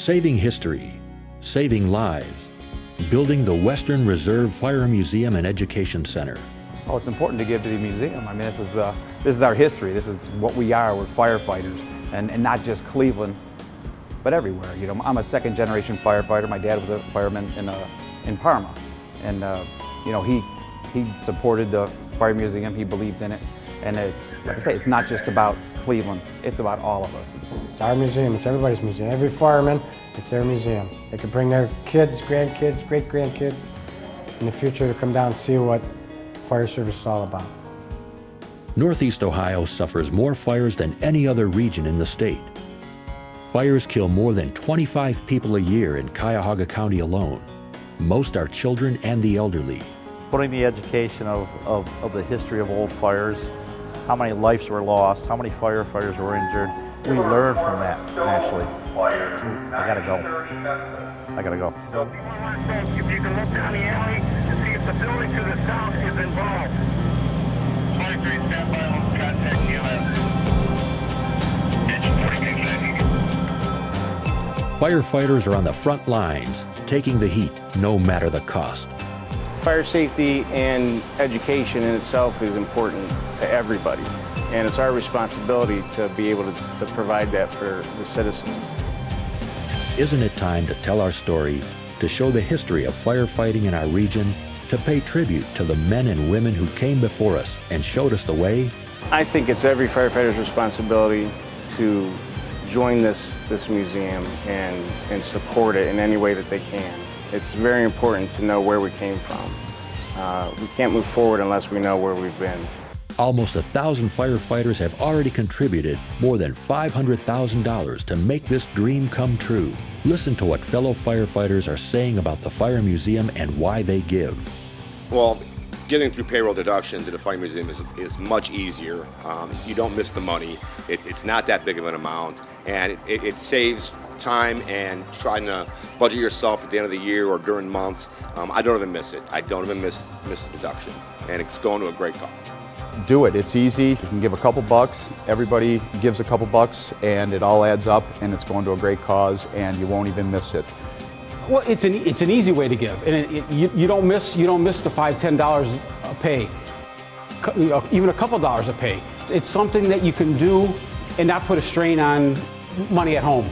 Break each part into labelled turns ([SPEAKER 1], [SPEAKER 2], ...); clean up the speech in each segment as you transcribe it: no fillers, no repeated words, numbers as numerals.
[SPEAKER 1] Saving history, saving lives, building the Western Reserve Fire Museum and Education Center.
[SPEAKER 2] Oh, it's important to give to the museum. I mean, this is our history. This is what we are. We're firefighters, and not just Cleveland, but everywhere. You know, I'm a second-generation firefighter. My dad was a fireman in Parma, and you know, he supported the fire museum. He believed in it, and it's, like I say, it's not just about Cleveland. It's about all of us.
[SPEAKER 3] It's our museum. It's everybody's museum. Every fireman, it's their museum. They could bring their kids, grandkids, great-grandkids in the future to come down and see what fire service is all about.
[SPEAKER 1] Northeast Ohio suffers more fires than any other region in the state. Fires kill more than 25 people a year in Cuyahoga County alone. Most are children and the elderly.
[SPEAKER 4] Putting the education of the history of old fires, how many lives were lost, how many firefighters were injured, we learn from that, naturally. I gotta go. I gotta go.
[SPEAKER 5] If you can look down the alley and see if the building to the south is involved. 23, stand by, we'll contact you.
[SPEAKER 1] Firefighters are on the front lines, taking the heat, no matter the cost.
[SPEAKER 6] Fire safety and education in itself is important to everybody, and it's our responsibility to be able to provide that for the citizens.
[SPEAKER 1] Isn't it time to tell our story, to show the history of firefighting in our region, to pay tribute to the men and women who came before us and showed us the way?
[SPEAKER 6] I think it's every firefighter's responsibility to join this museum and support it in any way that they can. It's very important to know where we came from. We can't move forward unless we know where we've been.
[SPEAKER 1] Almost 1,000 firefighters have already contributed more than $500,000 to make this dream come true. Listen to what fellow firefighters are saying about the Fire Museum and why they give.
[SPEAKER 7] Well, getting through payroll deduction to the Fire Museum is much easier. You don't miss the money. It's not that big of an amount, and it saves time and trying to budget yourself at the end of the year or during months. I don't even miss it. I don't even miss the deduction, and it's going to a great cause.
[SPEAKER 2] Do it. It's easy. You can give a couple bucks. Everybody gives a couple bucks, and it all adds up, and it's going to a great cause, and you won't even miss it.
[SPEAKER 8] Well, it's an easy way to give, and you don't miss the $5-10 a pay, even a couple dollars a pay. It's something that you can do and not put a strain on money at home.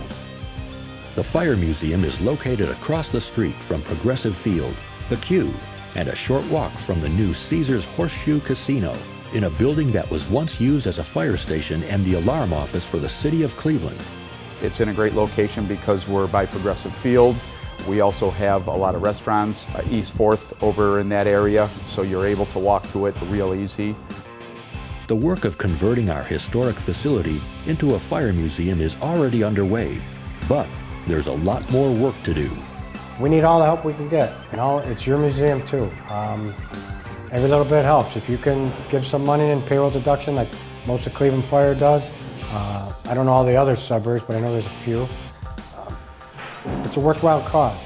[SPEAKER 1] The Fire Museum is located across the street from Progressive Field, the Q, and a short walk from the new Caesars Horseshoe Casino, in a building that was once used as a fire station and the alarm office for the city of Cleveland.
[SPEAKER 2] It's in a great location because we're by Progressive Field. We also have a lot of restaurants, East 4th over in that area, so you're able to walk to it real easy.
[SPEAKER 1] The work of converting our historic facility into a fire museum is already underway, but there's a lot more work to do.
[SPEAKER 3] We need all the help we can get. You know, it's your museum too. Every little bit helps. If you can give some money in payroll deduction, like most of Cleveland Fire does. I don't know all the other suburbs, but I know there's a few. It's a worthwhile cause.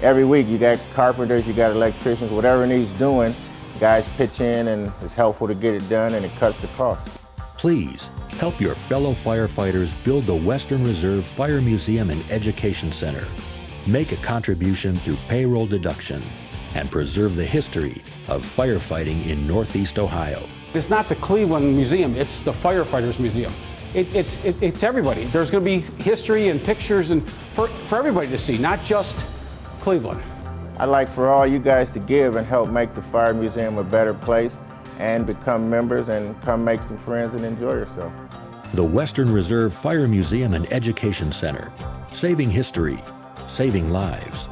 [SPEAKER 6] Every week you got carpenters, you got electricians, whatever needs doing, guys pitch in and it's helpful to get it done and it cuts the cost.
[SPEAKER 1] Please help your fellow firefighters build the Western Reserve Fire Museum and Education Center. Make a contribution through payroll deduction and preserve the history of firefighting in Northeast Ohio.
[SPEAKER 8] It's not the Cleveland Museum, it's the Firefighters Museum. It's everybody. There's going to be history and pictures and for everybody to see, not just Cleveland.
[SPEAKER 6] I'd like for all you guys to give and help make the Fire Museum a better place and become members and come make some friends and enjoy yourself.
[SPEAKER 1] The Western Reserve Fire Museum and Education Center, saving history, saving lives.